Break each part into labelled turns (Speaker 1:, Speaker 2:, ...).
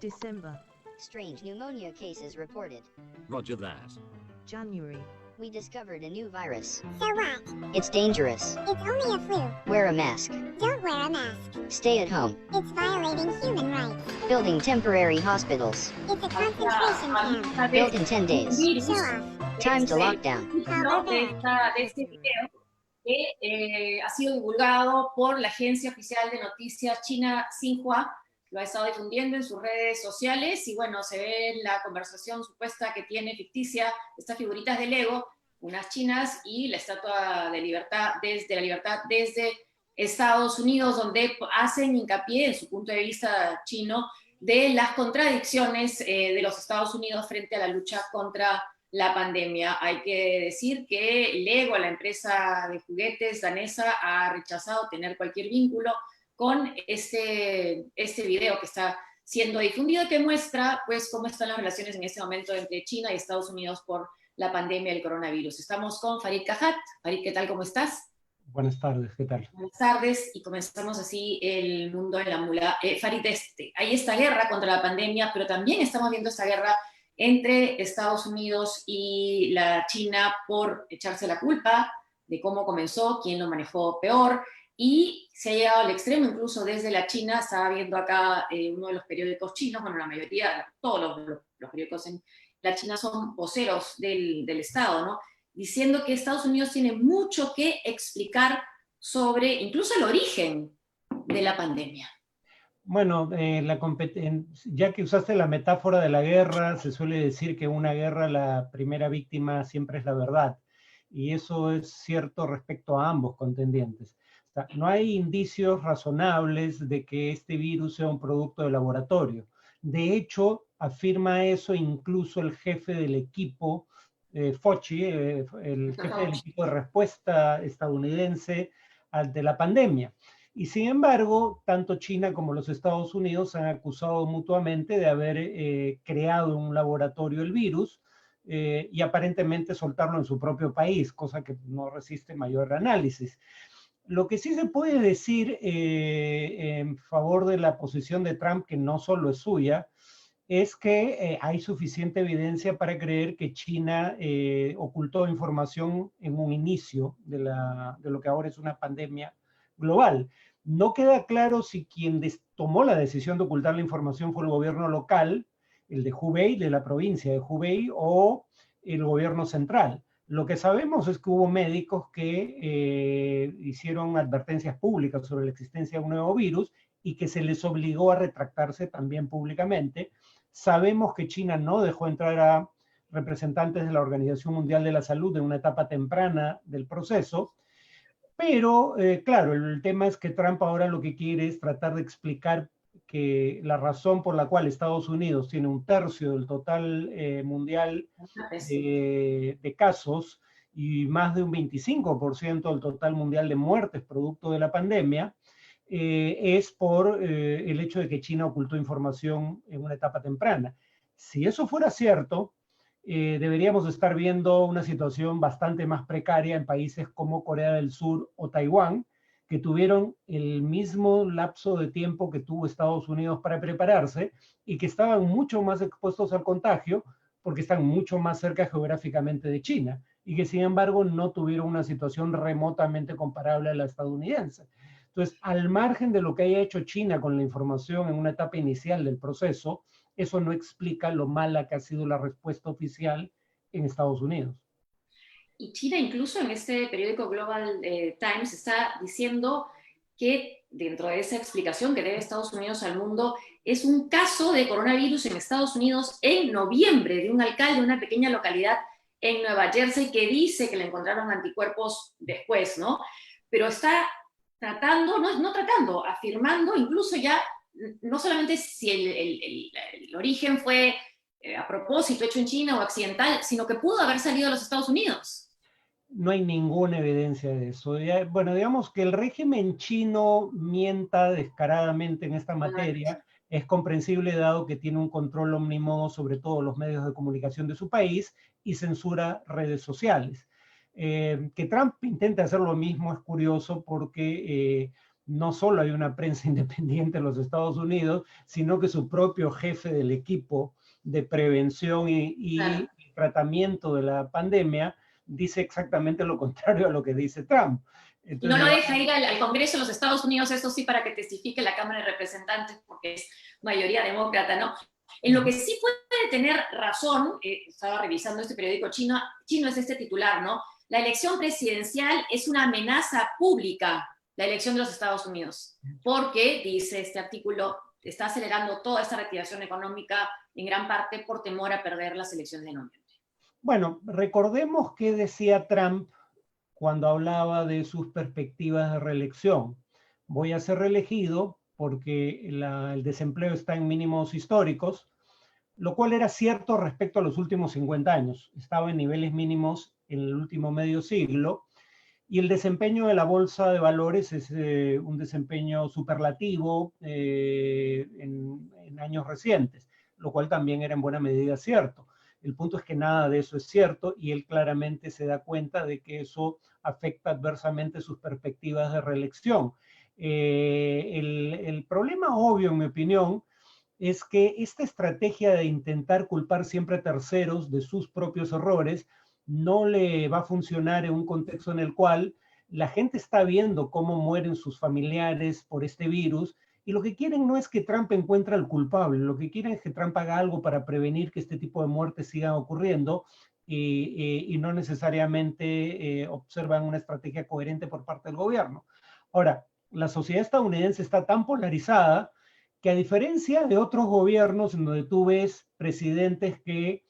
Speaker 1: December.
Speaker 2: Strange pneumonia cases reported.
Speaker 3: Roger that.
Speaker 1: January.
Speaker 2: We discovered a new virus.
Speaker 4: So what?
Speaker 2: It's dangerous.
Speaker 4: It's only a flu.
Speaker 2: Wear a mask.
Speaker 4: Don't wear a mask.
Speaker 2: Stay at home.
Speaker 4: It's violating human rights.
Speaker 2: Building temporary hospitals.
Speaker 4: It's a concentration camp.
Speaker 2: Built in 10 days.
Speaker 4: Show off.
Speaker 2: Time to lock down.
Speaker 5: De este video que ha sido divulgado por la agencia oficial de noticias china Xinhua. Lo ha estado difundiendo en sus redes sociales y bueno, se ve la conversación supuesta que tiene ficticia estas figuritas de Lego, unas chinas y la estatua de la libertad desde Estados Unidos, donde hacen hincapié en su punto de vista chino de las contradicciones de los Estados Unidos frente a la lucha contra la pandemia. Hay que decir que Lego, la empresa de juguetes danesa, ha rechazado tener cualquier vínculo con este video que está siendo difundido, que muestra pues cómo están las relaciones en este momento entre China y Estados Unidos por la pandemia del coronavirus. Estamos con Farid Kajat. Farid, ¿qué tal? ¿Cómo estás?
Speaker 6: Buenas tardes, ¿qué tal?
Speaker 5: Buenas tardes, y comenzamos así el mundo en la mula. Farid, hay esta guerra contra la pandemia, pero también estamos viendo esta guerra entre Estados Unidos y la China por echarse la culpa de cómo comenzó, quién lo manejó peor, y se ha llegado al extremo, incluso desde la China. Estaba viendo acá uno de los periódicos chinos, bueno, la mayoría, todos los periódicos en la China son voceros del Estado, ¿no? Diciendo que Estados Unidos tiene mucho que explicar sobre incluso el origen de la pandemia.
Speaker 6: Bueno, ya que usaste la metáfora de la guerra, se suele decir que en una guerra la primera víctima siempre es la verdad. Y eso es cierto respecto a ambos contendientes. O sea, no hay indicios razonables de que este virus sea un producto de laboratorio. De hecho, afirma eso incluso el jefe del equipo, Fauci, el jefe del equipo de respuesta estadounidense ante la pandemia. Y sin embargo, tanto China como los Estados Unidos han acusado mutuamente de haber creado en un laboratorio el virus y aparentemente soltarlo en su propio país, cosa que no resiste mayor análisis. Lo que sí se puede decir en favor de la posición de Trump, que no solo es suya, es que hay suficiente evidencia para creer que China ocultó información en un inicio de lo que ahora es una pandemia global. No queda claro si quien tomó la decisión de ocultar la información fue el gobierno local, el de Hubei, de la provincia de Hubei, o el gobierno central. Lo que sabemos es que hubo médicos que hicieron advertencias públicas sobre la existencia de un nuevo virus y que se les obligó a retractarse también públicamente. Sabemos que China no dejó entrar a representantes de la Organización Mundial de la Salud en una etapa temprana del proceso, pero claro, el tema es que Trump ahora lo que quiere es tratar de explicar que la razón por la cual Estados Unidos tiene un tercio del total mundial de casos y más de un 25% del total mundial de muertes producto de la pandemia, es por el hecho de que China ocultó información en una etapa temprana. Si eso fuera cierto, deberíamos estar viendo una situación bastante más precaria en países como Corea del Sur o Taiwán, que tuvieron el mismo lapso de tiempo que tuvo Estados Unidos para prepararse y que estaban mucho más expuestos al contagio porque están mucho más cerca geográficamente de China y que sin embargo no tuvieron una situación remotamente comparable a la estadounidense. Entonces, al margen de lo que haya hecho China con la información en una etapa inicial del proceso, eso no explica lo mala que ha sido la respuesta oficial en Estados Unidos.
Speaker 5: Y China incluso en este periódico Global Times está diciendo que dentro de esa explicación que debe Estados Unidos al mundo es un caso de coronavirus en Estados Unidos en noviembre de un alcalde de una pequeña localidad en Nueva Jersey que dice que le encontraron anticuerpos después, ¿no? Pero está tratando, afirmando incluso ya no solamente si el origen fue a propósito hecho en China o accidental, sino que pudo haber salido de los Estados Unidos.
Speaker 6: No hay ninguna evidencia de eso. Bueno, digamos que el régimen chino mienta descaradamente en esta materia. Es comprensible dado que tiene un control omnímodo sobre todos los medios de comunicación de su país y censura redes sociales. Que Trump intente hacer lo mismo es curioso porque no solo hay una prensa independiente en los Estados Unidos, sino que su propio jefe del equipo de prevención y tratamiento de la pandemia dice exactamente lo contrario a lo que dice Trump.
Speaker 5: Y
Speaker 6: Entonces,
Speaker 5: no lo deja ir al Congreso de los Estados Unidos, eso sí, para que testifique la Cámara de Representantes, porque es mayoría demócrata, ¿no? En lo que sí puede tener razón, estaba revisando este periódico chino es este titular, ¿no? La elección presidencial es una amenaza pública, la elección de los Estados Unidos, porque, dice este artículo, está acelerando toda esta reactivación económica en gran parte por temor a perder las elecciones de noviembre.
Speaker 6: bueno, recordemos qué decía Trump cuando hablaba de sus perspectivas de reelección. Voy a ser reelegido porque el desempleo está en mínimos históricos, lo cual era cierto respecto a los últimos 50 años. Estaba en niveles mínimos en el último medio siglo, y el desempeño de la bolsa de valores es un desempeño superlativo en años recientes, lo cual también era en buena medida cierto. El punto es que nada de eso es cierto, y él claramente se da cuenta de que eso afecta adversamente sus perspectivas de reelección. El problema obvio, en mi opinión, es que esta estrategia de intentar culpar siempre a terceros de sus propios errores no le va a funcionar en un contexto en el cual la gente está viendo cómo mueren sus familiares por este virus, y lo que quieren no es que Trump encuentre al culpable, lo que quieren es que Trump haga algo para prevenir que este tipo de muertes sigan ocurriendo, y no necesariamente observan una estrategia coherente por parte del gobierno. Ahora, la sociedad estadounidense está tan polarizada que, a diferencia de otros gobiernos en donde tú ves presidentes que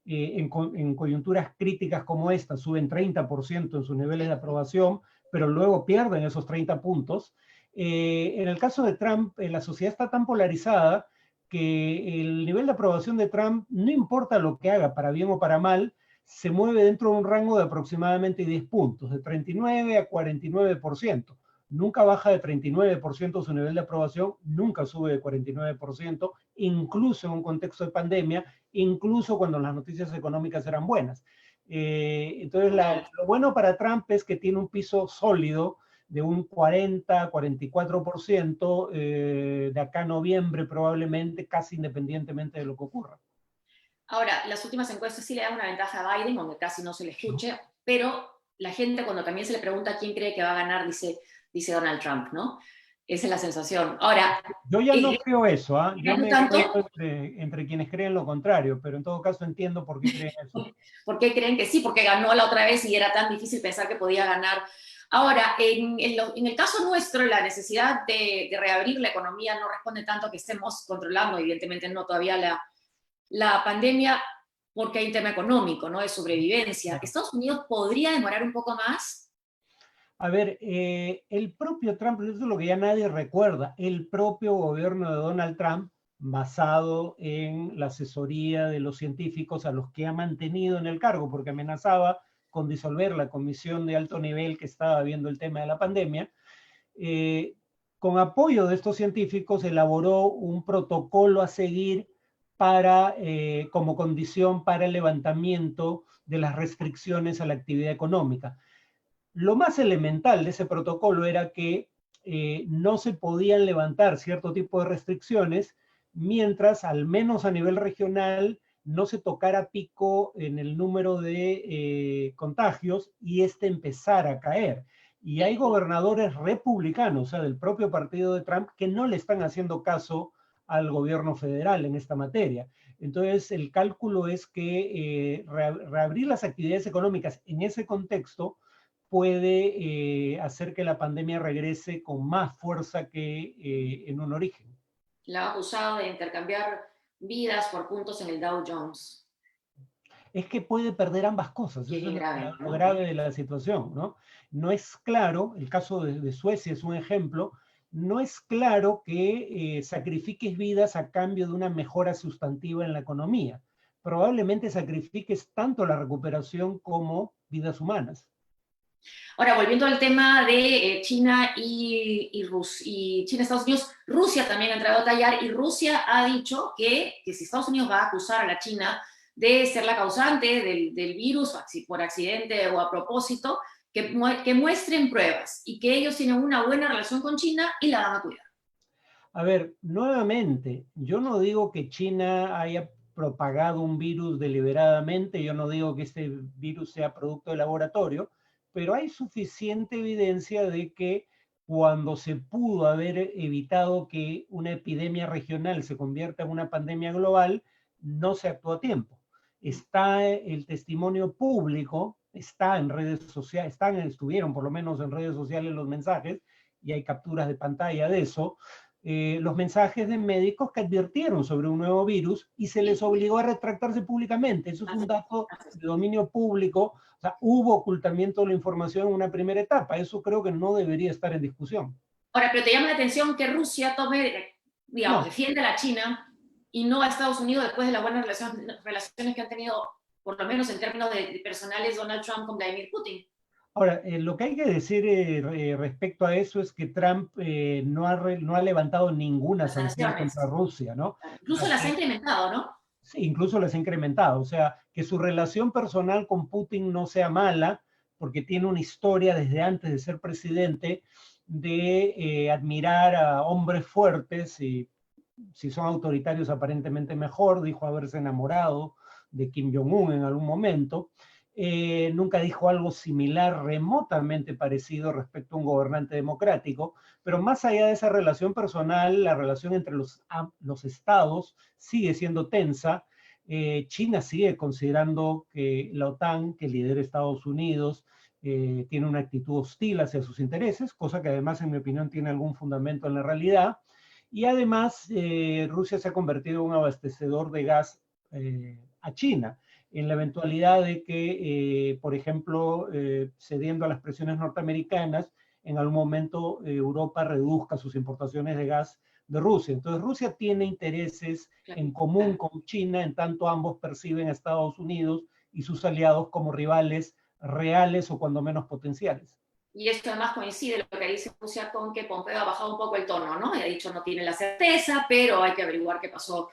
Speaker 6: en coyunturas críticas como esta suben 30% en sus niveles de aprobación, pero luego pierden esos 30 puntos, en el caso de Trump, la sociedad está tan polarizada que el nivel de aprobación de Trump, no importa lo que haga, para bien o para mal, se mueve dentro de un rango de aproximadamente 10 puntos, de 39 a 49%. Nunca baja de 39% su nivel de aprobación, nunca sube de 49%, incluso en un contexto de pandemia, incluso cuando las noticias económicas eran buenas. Entonces, lo bueno para Trump es que tiene un piso sólido de un 40-44% de acá a noviembre, probablemente, casi independientemente de lo que ocurra.
Speaker 5: Ahora, las últimas encuestas sí le dan una ventaja a Biden, aunque casi no se le escuche, pero la gente, cuando también se le pregunta quién cree que va a ganar, dice Donald Trump, ¿no? Esa es la sensación. Ahora,
Speaker 6: yo ya no creo eso, ¿eh? Yo me
Speaker 5: tanto,
Speaker 6: creo entre quienes creen lo contrario, pero en todo caso entiendo por qué creen eso.
Speaker 5: ¿Por qué creen que sí? Porque ganó la otra vez y era tan difícil pensar que podía ganar. Ahora, en el caso nuestro, la necesidad de reabrir la economía no responde tanto a que estemos controlando, evidentemente no todavía la pandemia, porque hay un tema económico, ¿no? De sobrevivencia. ¿Estados Unidos podría demorar un poco más?
Speaker 6: A ver, el propio Trump, eso es lo que ya nadie recuerda, el propio gobierno de Donald Trump, basado en la asesoría de los científicos a los que ha mantenido en el cargo, porque amenazaba con disolver la comisión de alto nivel que estaba viendo el tema de la pandemia, con apoyo de estos científicos elaboró un protocolo a seguir para, como condición para el levantamiento de las restricciones a la actividad económica. Lo más elemental de ese protocolo era que no se podían levantar cierto tipo de restricciones mientras, al menos a nivel regional, no se tocara pico en el número de contagios y este empezara a caer. Y hay gobernadores republicanos, o sea, del propio partido de Trump, que no le están haciendo caso al gobierno federal en esta materia. Entonces, el cálculo es que reabrir las actividades económicas en ese contexto puede hacer que la pandemia regrese con más fuerza que en un origen.
Speaker 5: La ha acusado de intercambiar vidas por puntos en el Dow Jones.
Speaker 6: Es que puede perder ambas cosas. Eso es
Speaker 5: grave,
Speaker 6: lo grave de la situación, ¿no? No es claro, el caso de Suecia es un ejemplo, no es claro que sacrifiques vidas a cambio de una mejora sustantiva en la economía. Probablemente sacrifiques tanto la recuperación como vidas humanas.
Speaker 5: Ahora, volviendo al tema de China y China, Estados Unidos, Rusia también ha entrado a tallar, y Rusia ha dicho que si Estados Unidos va a acusar a la China de ser la causante del virus por accidente o a propósito, que muestren pruebas y que ellos tienen una buena relación con China y la van a cuidar.
Speaker 6: A ver, nuevamente, yo no digo que China haya propagado un virus deliberadamente, yo no digo que este virus sea producto de laboratorio, pero hay suficiente evidencia de que cuando se pudo haber evitado que una epidemia regional se convierta en una pandemia global, no se actuó a tiempo. Está el testimonio público, está en redes sociales, estuvieron por lo menos en redes sociales los mensajes, y hay capturas de pantalla de eso, los mensajes de médicos que advirtieron sobre un nuevo virus y se les obligó a retractarse públicamente. Eso es un dato de dominio público. O sea, hubo ocultamiento de la información en una primera etapa. Eso creo que no debería estar en discusión.
Speaker 5: Ahora, pero te llama la atención que Rusia tome, digamos, defiende a la China y no a Estados Unidos después de las buenas relaciones que han tenido, por lo menos en términos de personales, Donald Trump con Vladimir Putin.
Speaker 6: Ahora, lo que hay que decir respecto a eso es que Trump no ha levantado ninguna sanción contra Rusia, ¿no?
Speaker 5: Incluso las ha incrementado, ¿no?
Speaker 6: Sí, incluso las ha incrementado. O sea, que su relación personal con Putin no sea mala, porque tiene una historia desde antes de ser presidente de admirar a hombres fuertes, y si son autoritarios aparentemente mejor, dijo haberse enamorado de Kim Jong-un en algún momento. Nunca dijo algo similar, remotamente parecido respecto a un gobernante democrático, pero más allá de esa relación personal, la relación entre los estados sigue siendo tensa. China sigue considerando que la OTAN, que lidera Estados Unidos, tiene una actitud hostil hacia sus intereses, cosa que además, en mi opinión, tiene algún fundamento en la realidad. Y además, Rusia se ha convertido en un abastecedor de gas a China, en la eventualidad de que, por ejemplo, cediendo a las presiones norteamericanas, en algún momento Europa reduzca sus importaciones de gas de Rusia. Entonces Rusia tiene intereses en común con China, en tanto ambos perciben a Estados Unidos y sus aliados como rivales reales o cuando menos potenciales.
Speaker 5: Y esto además coincide lo que dice Rusia con que Pompeo ha bajado un poco el tono, ¿no? Y ha dicho no tiene la certeza, pero hay que averiguar qué pasó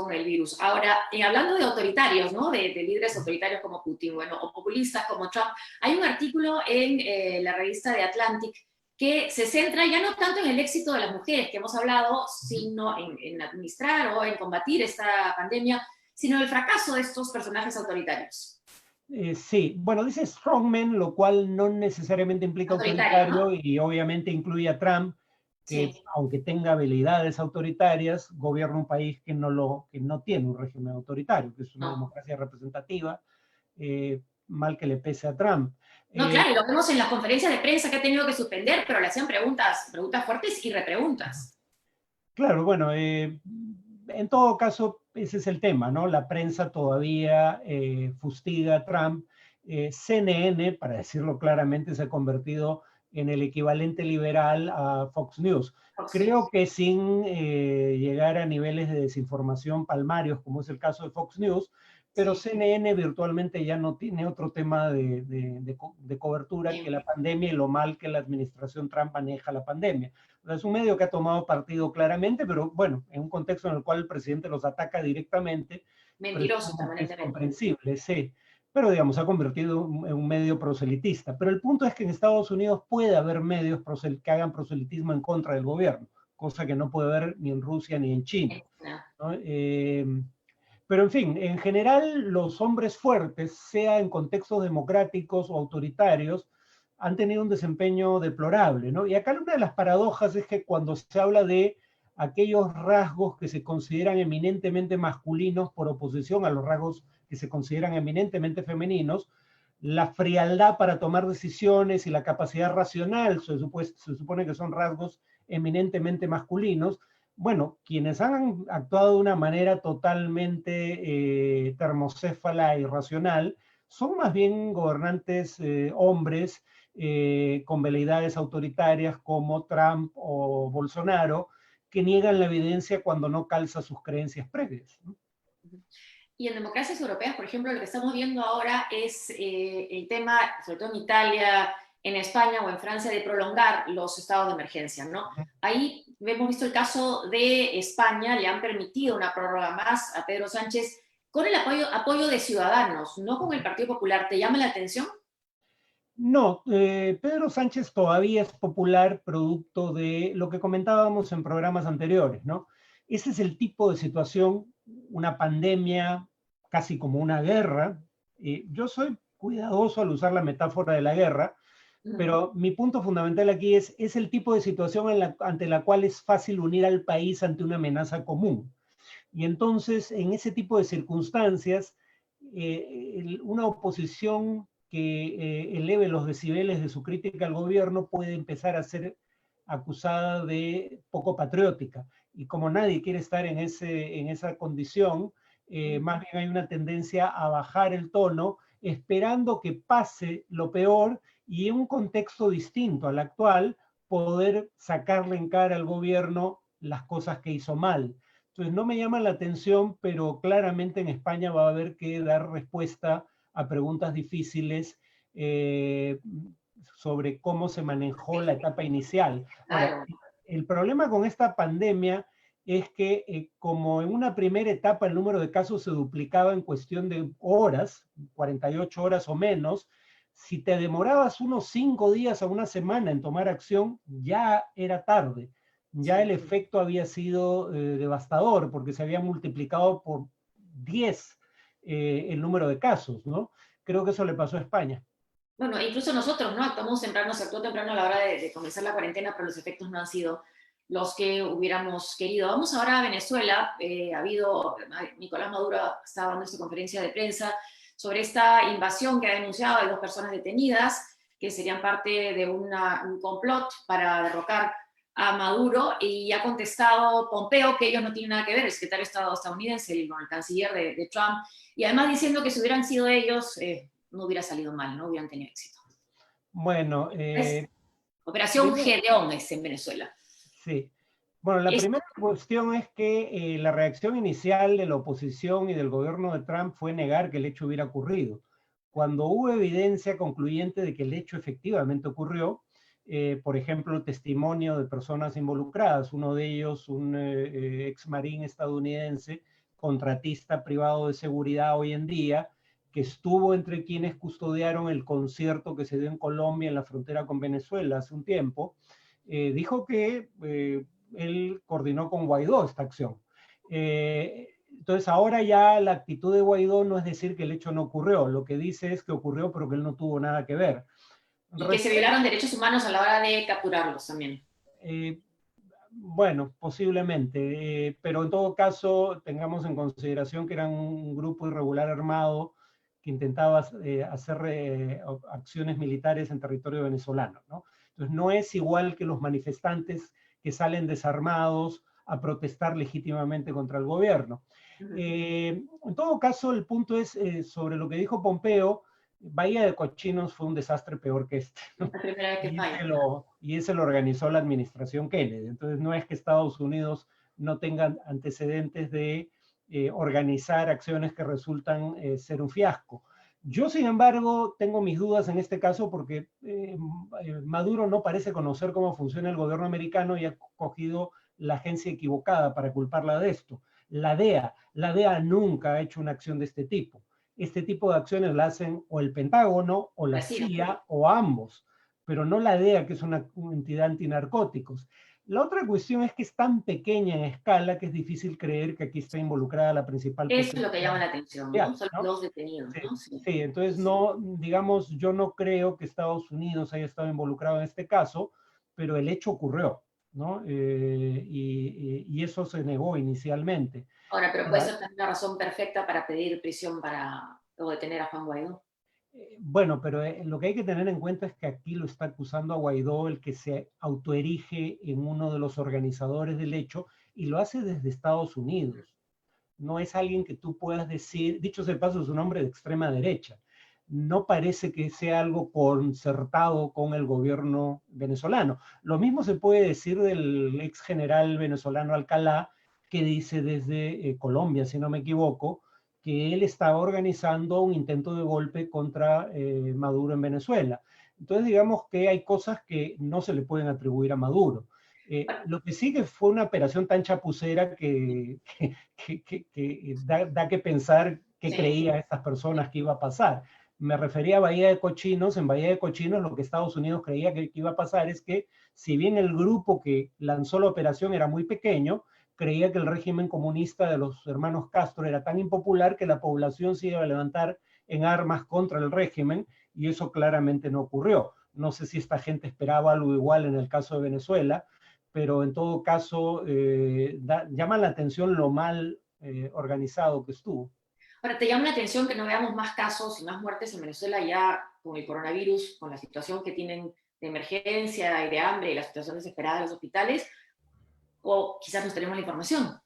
Speaker 5: con el virus. Ahora, hablando de autoritarios, ¿no? De líderes autoritarios como Putin, bueno, o populistas como Trump, hay un artículo en la revista The Atlantic que se centra ya no tanto en el éxito de las mujeres que hemos hablado, sino en administrar o en combatir esta pandemia, sino el fracaso de estos personajes autoritarios.
Speaker 6: Sí, bueno, dice strongman, lo cual no necesariamente implica autoritario, ¿no? Y obviamente incluye a Trump, que sí, aunque tenga habilidades autoritarias, gobierna un país que no tiene un régimen autoritario, que es una democracia representativa, mal que le pese a Trump.
Speaker 5: No, claro, y lo vemos en las conferencias de prensa que ha tenido que suspender, pero le hacían preguntas fuertes y repreguntas.
Speaker 6: Claro, bueno, en todo caso, ese es el tema, ¿no? La prensa todavía fustiga a Trump. CNN, para decirlo claramente, se ha convertido en el equivalente liberal a Fox News. Creo que sin llegar a niveles de desinformación palmarios, como es el caso de Fox News, pero CNN virtualmente ya no tiene otro tema de cobertura que la pandemia y lo mal que la administración Trump maneja la pandemia. O sea, es un medio que ha tomado partido claramente, pero bueno, en un contexto en el cual el presidente los ataca directamente.
Speaker 5: Mentiroso, también
Speaker 6: es comprensible, sí. Pero digamos, se ha convertido en un medio proselitista. Pero el punto es que en Estados Unidos puede haber medios que hagan proselitismo en contra del gobierno, cosa que no puede haber ni en Rusia ni en China, ¿no? Pero en fin, en general los hombres fuertes, sea en contextos democráticos o autoritarios, han tenido un desempeño deplorable, ¿no? Y acá una de las paradojas es que cuando se habla de aquellos rasgos que se consideran eminentemente masculinos por oposición a los rasgos que se consideran eminentemente femeninos, la frialdad para tomar decisiones y la capacidad racional se supone que son rasgos eminentemente masculinos. Bueno, quienes han actuado de una manera totalmente termocéfala y racional son más bien gobernantes hombres con veleidades autoritarias como Trump o Bolsonaro, que niegan la evidencia cuando no calza sus creencias previas, ¿no?
Speaker 5: Y en democracias europeas, por ejemplo, lo que estamos viendo ahora es el tema, sobre todo en Italia, en España o en Francia, de prolongar los estados de emergencia, ¿no? Ahí hemos visto el caso de España, le han permitido una prórroga más a Pedro Sánchez con el apoyo de Ciudadanos, no con el Partido Popular. ¿Te llama la atención?
Speaker 6: No, Pedro Sánchez todavía es popular producto de lo que comentábamos en programas anteriores, ¿no? Ese es el tipo de situación, una pandemia, casi como una guerra. Yo soy cuidadoso al usar la metáfora de la guerra, pero mi punto fundamental aquí es el tipo de situación ante la cual es fácil unir al país ante una amenaza común. Y entonces, en ese tipo de circunstancias, una oposición que eleve los decibeles de su crítica al gobierno puede empezar a ser acusada de poco patriótica. Y como nadie quiere estar en esa condición, más bien hay una tendencia a bajar el tono, esperando que pase lo peor y en un contexto distinto al actual, poder sacarle en cara al gobierno las cosas que hizo mal. Entonces no me llama la atención, pero claramente en España va a haber que dar respuesta a preguntas difíciles sobre cómo se manejó la etapa inicial. Ahora, el problema con esta pandemia es que como en una primera etapa el número de casos se duplicaba en cuestión de horas, 48 horas o menos, si te demorabas unos 5 días a una semana en tomar acción, ya era tarde. Ya el efecto había sido devastador porque se había multiplicado por 10 el número de casos, ¿no? Creo que eso le pasó a España.
Speaker 5: Bueno, incluso nosotros, ¿no? Actuamos temprano, se actuó temprano a la hora de comenzar la cuarentena, pero los efectos no han sido los que hubiéramos querido. Vamos ahora a Venezuela. Ha habido, Nicolás Maduro estaba dando esta conferencia de prensa sobre esta invasión que ha denunciado. Hay 2 personas detenidas que serían parte de un complot para derrocar a Maduro, y ha contestado Pompeo que ellos no tienen nada que ver, el secretario de Estado estadounidense, el canciller de Trump, y además diciendo que si hubieran sido ellos, no hubiera salido mal, no hubieran tenido éxito.
Speaker 6: Bueno,
Speaker 5: Operación Gedeón es en Venezuela.
Speaker 6: Sí. Bueno, la primera cuestión es que la reacción inicial de la oposición y del gobierno de Trump fue negar que el hecho hubiera ocurrido. Cuando hubo evidencia concluyente de que el hecho efectivamente ocurrió, por ejemplo, testimonio de personas involucradas, uno de ellos un ex marín estadounidense, contratista privado de seguridad hoy en día, que estuvo entre quienes custodiaron el concierto que se dio en Colombia en la frontera con Venezuela hace un tiempo, dijo que él coordinó con Guaidó esta acción. Entonces ahora ya la actitud de Guaidó no es decir que el hecho no ocurrió, lo que dice es que ocurrió pero que él no tuvo nada que ver.
Speaker 5: Y que se violaron derechos humanos a la hora de capturarlos también.
Speaker 6: Bueno, posiblemente, pero en todo caso tengamos en consideración que eran un grupo irregular armado que intentaba hacer acciones militares en territorio venezolano, ¿no? Entonces no es igual que los manifestantes que salen desarmados a protestar legítimamente contra el gobierno. En todo caso, el punto es sobre lo que dijo Pompeo. Bahía de Cochinos fue un desastre peor que este, ¿no?
Speaker 5: La primera vez que
Speaker 6: Y ese lo organizó la administración Kennedy. Entonces no es que Estados Unidos no tenga antecedentes de organizar acciones que resultan ser un fiasco. Yo, sin embargo, tengo mis dudas en este caso porque Maduro no parece conocer cómo funciona el gobierno americano y ha cogido la agencia equivocada para culparla de esto. La DEA nunca ha hecho una acción de este tipo. Este tipo de acciones la hacen o el Pentágono o la CIA o ambos, pero no la DEA, que es una entidad antinarcóticos. La otra cuestión es que es tan pequeña en escala que es difícil creer que aquí está involucrada la principal.
Speaker 5: Eso es lo que llama la atención, ¿no? Son 2 detenidos,
Speaker 6: sí,
Speaker 5: ¿no?
Speaker 6: Sí, entonces no, digamos, yo no creo que Estados Unidos haya estado involucrado en este caso, pero el hecho ocurrió, ¿no? Y eso se negó inicialmente.
Speaker 5: Ahora, pero puede ser una razón perfecta para pedir prisión o detener a Juan Guaidó.
Speaker 6: Bueno, pero lo que hay que tener en cuenta es que aquí lo está acusando a Guaidó, el que se autoerige en uno de los organizadores del hecho, y lo hace desde Estados Unidos. No es alguien que tú puedas decir, dicho sea de paso, es un hombre de extrema derecha. No parece que sea algo concertado con el gobierno venezolano. Lo mismo se puede decir del ex general venezolano Alcalá, que dice desde Colombia, si no me equivoco, que él estaba organizando un intento de golpe contra Maduro en Venezuela. Entonces digamos que hay cosas que no se le pueden atribuir a Maduro. Lo que sí que fue una operación tan chapucera que da que pensar qué creían estas personas que iba a pasar. Me refería a Bahía de Cochinos. En Bahía de Cochinos lo que Estados Unidos creía que iba a pasar es que, si bien el grupo que lanzó la operación era muy pequeño, creía que el régimen comunista de los hermanos Castro era tan impopular que la población se iba a levantar en armas contra el régimen, y eso claramente no ocurrió. No sé si esta gente esperaba algo igual en el caso de Venezuela, pero en todo caso llama la atención lo mal organizado que estuvo.
Speaker 5: Ahora, ¿te llama la atención que no veamos más casos y más muertes en Venezuela ya con el coronavirus, con la situación que tienen de emergencia y de hambre y la situación desesperada de los hospitales? ¿O quizás nos tenemos la información?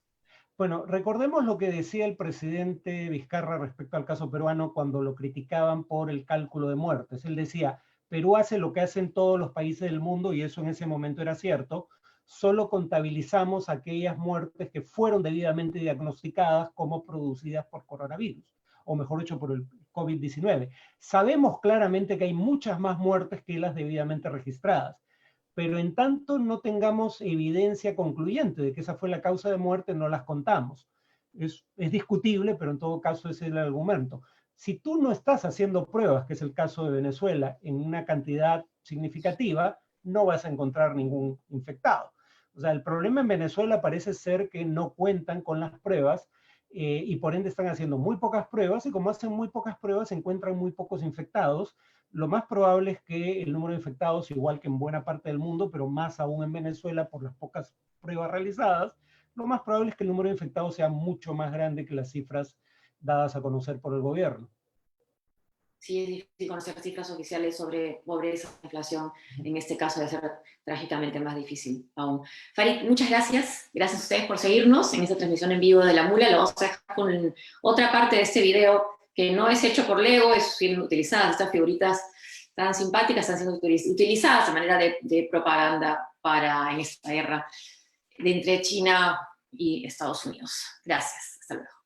Speaker 6: Bueno, recordemos lo que decía el presidente Vizcarra respecto al caso peruano cuando lo criticaban por el cálculo de muertes. Él decía, Perú hace lo que hacen todos los países del mundo, y eso en ese momento era cierto. Solo contabilizamos aquellas muertes que fueron debidamente diagnosticadas como producidas por coronavirus, o mejor dicho, por el COVID-19. Sabemos claramente que hay muchas más muertes que las debidamente registradas, pero en tanto no tengamos evidencia concluyente de que esa fue la causa de muerte, no las contamos. Es discutible, pero en todo caso ese es el argumento. Si tú no estás haciendo pruebas, que es el caso de Venezuela, en una cantidad significativa, no vas a encontrar ningún infectado. O sea, el problema en Venezuela parece ser que no cuentan con las pruebas, y por ende están haciendo muy pocas pruebas, y como hacen muy pocas pruebas, se encuentran muy pocos infectados. Lo más probable es que el número de infectados, igual que en buena parte del mundo, pero más aún en Venezuela por las pocas pruebas realizadas, lo más probable es que el número de infectados sea mucho más grande que las cifras dadas a conocer por el gobierno.
Speaker 5: Sí, es difícil conocer cifras oficiales sobre pobreza e inflación. En este caso debe ser trágicamente más difícil aún. Farid, muchas gracias. Gracias a ustedes por seguirnos en esta transmisión en vivo de La Mula. Lo vamos a dejar con otra parte de este video que no es hecho por Lego, es bien utilizadas. Estas figuritas tan simpáticas están siendo utilizadas de manera de propaganda en esta guerra entre China y Estados Unidos. Gracias. Hasta luego.